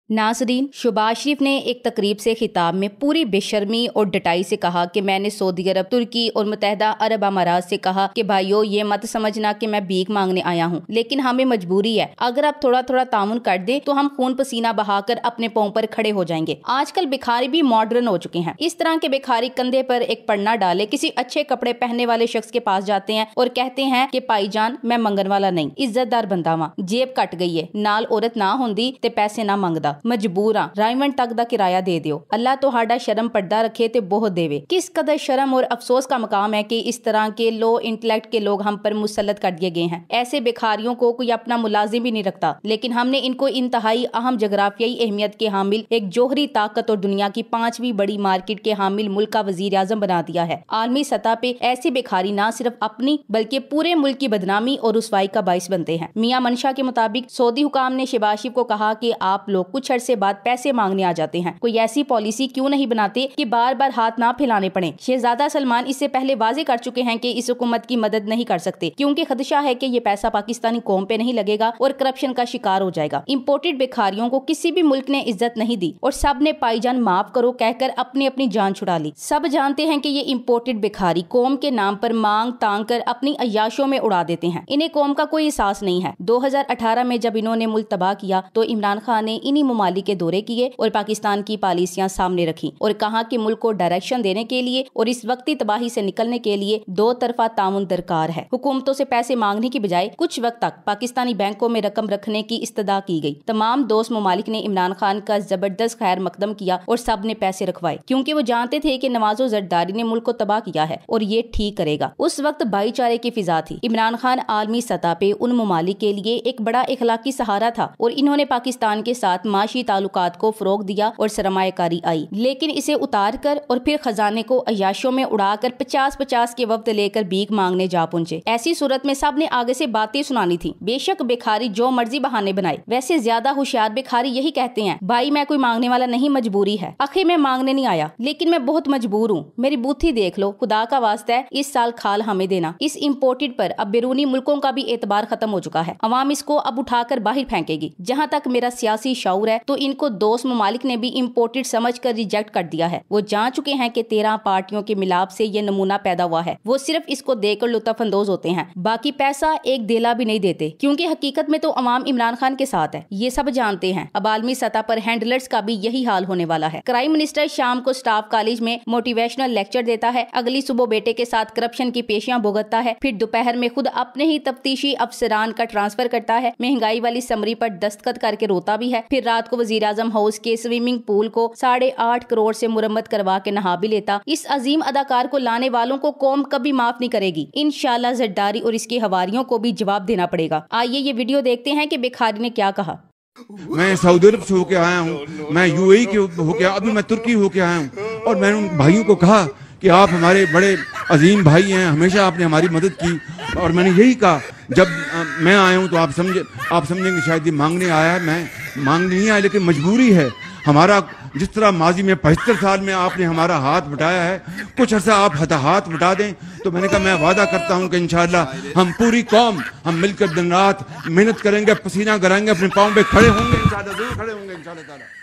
नाज़रीन, शहबाज शरीफ ने एक तकरीब से खिताब में पूरी बेशर्मी और डटाई से कहा कि मैंने सऊदी अरब, तुर्की और मुत्तहदा अरब अमारात से कहा कि भाइयों ये मत समझना कि मैं भीख मांगने आया हूँ, लेकिन हमें मजबूरी है। अगर आप थोड़ा थोड़ा तामुन कर दें तो हम खून पसीना बहाकर अपने पांव पर खड़े हो जाएंगे। आजकल भिखारी भी मॉडर्न हो चुके हैं। इस तरह के भिखारी कंधे पर एक पन्ना डाले किसी अच्छे कपड़े पहनने वाले शख्स के पास जाते हैं और कहते हैं कि भाईजान मैं मंगन वाला नहीं, इज्जतदार बंदा वा, जेब कट गई है, नाल औरत ना होंदी ते पैसे ना मंगदा, मजबूर हाँ, रायवंड तक दा किराया दे दियो, अल्लाह तो हाडा शर्म पर्दा रखे ते बहुत देवे। किस कदर शर्म और अफसोस का मकाम है कि इस तरह के लो इंटेलेक्ट के लोग हम पर मुसल्लत कर दिए गए हैं। ऐसे भिखारियों को कोई अपना मुलाजिम भी नहीं रखता, लेकिन हमने इनको इंतहाई अहम जगराफियाई अहमियत के हामिल, एक जोहरी ताकत और दुनिया की 5वीं बड़ी मार्केट के हामिल मुल्क का वजीर आजम बना दिया है। आलमी सतह पे ऐसे भिखारी न सिर्फ अपनी बल्कि पूरे मुल्क की बदनामी और रुसवाई का बाइस बनते हैं। मियां मनशा के मुताबिक सऊदी हुकाम ने शहबाज शरीफ को कहा कि आप लोग कुछ अरसे बाद पैसे मांगने आ जाते हैं, कोई ऐसी पॉलिसी क्यों नहीं बनाते कि बार बार हाथ ना फैलाने पड़े। शहजादा सलमान इससे पहले वाजे कर चुके हैं कि इस हुकूमत की मदद नहीं कर सकते, क्योंकि खदशा है कि ये पैसा पाकिस्तानी कौम पे नहीं लगेगा और करप्शन का शिकार हो जाएगा। इम्पोर्टेड भिखारियों को किसी भी मुल्क ने इज्जत नहीं दी और सब ने पाईजान माफ करो कहकर अपनी अपनी जान छुड़ा ली। सब जानते हैं कि ये इम्पोर्टेड भिखारी कौम के नाम पर मांग तांग कर अपनी अय्याशों में उड़ा देते हैं। इन्हें कौम का कोई एहसास नहीं है। 2018 में जब इन्होंने मुल्क तबाह किया तो इमरान खान ने इन्हीं ममालिक के दौरे किए और पाकिस्तान की पॉलिसियां सामने रखी और कहा कि मुल्क को डायरेक्शन देने के लिए और इस वक्ती तबाही से निकलने के लिए दो तरफा ताउन दरकार है। हुकूमतों से पैसे मांगने की बजाय कुछ वक्त तक पाकिस्तानी बैंकों में रकम रखने की इस्तदा की गई। तमाम दोस्त ममालिक ने इमरान खान का जबरदस्त खैर मकदम किया और सब ने पैसे रखवाए, क्योंकि वो जानते थे कि नवाजो जरदारी ने मुल्क को तबाह किया है और ये ठीक करेगा। उस वक्त भाईचारे की फिजा थी। इमरान खान आलमी सतह पे उन ममालिक के लिए एक बड़ा इखलाकी सहारा था और इन्होंने पाकिस्तान के साथ माशी ताल्लुकात को फरोग दिया और सरमायाकारी आई, लेकिन इसे उतार कर और फिर खजाने को अयाशों में उड़ाकर 50-50 के वक्त लेकर भीख मांगने जा पहुंचे। ऐसी सूरत में सब ने आगे से बातें सुनानी थी। बेशक भिखारी जो मर्जी बहाने बनाए, वैसे ज्यादा होशियार भिखारी यही कहते हैं, भाई मैं कोई मांगने वाला नहीं, मजबूरी है। आखिर मैं मांगने नहीं आया, लेकिन मैं बहुत मजबूर हूँ, मेरी बूथी देख लो, खुदा का वास्ता है इस साल खाल हमें देना। इस इम्पोर्टेड पर अब बैरूनी मुल्कों का भी एतबार खत्म हो चुका है। अवाम इसको अब उठाकर बाहर फेंकेगी। जहाँ तक मेरा सियासी शऊर है तो इनको दोस्त ममालिक ने भी इम्पोर्टेड समझकर रिजेक्ट कर दिया है। वो जान चुके हैं कि 13 पार्टियों के मिलाप से ये नमूना पैदा हुआ है। वो सिर्फ इसको देखकर लुत्फ अंदोज होते हैं, बाकी पैसा एक देला भी नहीं देते, क्योंकि हकीकत में तो अवाम इमरान खान के साथ है। ये सब जानते हैं। अब आलमी सतह पर हैंडलर्स का भी यही हाल होने वाला है। क्राइम मिनिस्टर शाम को स्टाफ कॉलेज में मोटिवेशनल लेक्चर देता है, अगली सुबह बेटे के साथ करप्शन की पेशियां भुगतता है, फिर दोपहर में खुद अपने ही तफ्तीशी अफसरान का ट्रांसफर करता है, महंगाई वाली समरी पर दस्तखत करके रोता भी है, फिर रात को वजीर आजम हाउस के स्विमिंग पूल को 8.5 करोड़ से मुरम्मत करवा के नहा भी लेता। इस अजीम अदाकार को लाने वालों को कौम कभी माफ नहीं करेगी। इंशाल्लाह जरदारी और इसके हवारियों को भी जवाब देना पड़ेगा। आइए ये वीडियो देखते हैं कि भिखारी ने क्या कहा। मैं सऊदी अरब से होके आया हूँ, मैं यूएई के होके, अभी मैं तुर्की होके आया हूँ, और मैंने उन भाइयों को कहा कि आप हमारे बड़े अजीम भाई हैं, हमेशा आपने हमारी मदद की। और मैंने यही कहा, जब मैं आया हूँ तो आप समझेंगे शायद ये मांगने आया है। मैं मांगने नहीं आया, लेकिन मजबूरी है। हमारा जिस तरह माजी में 75 साल में आपने हमारा हाथ बटाया है, कुछ अर्सा आप हाथ बटा दें। तो मैंने कहा मैं वादा करता हूं कि इंशाअल्लाह हम पूरी कौम हम मिलकर दिन रात मेहनत करेंगे, पसीना कराएंगे, अपने पाँव पे खड़े होंगे, इंशाअल्लाह जरूर खड़े होंगे इंशाअल्लाह ताला।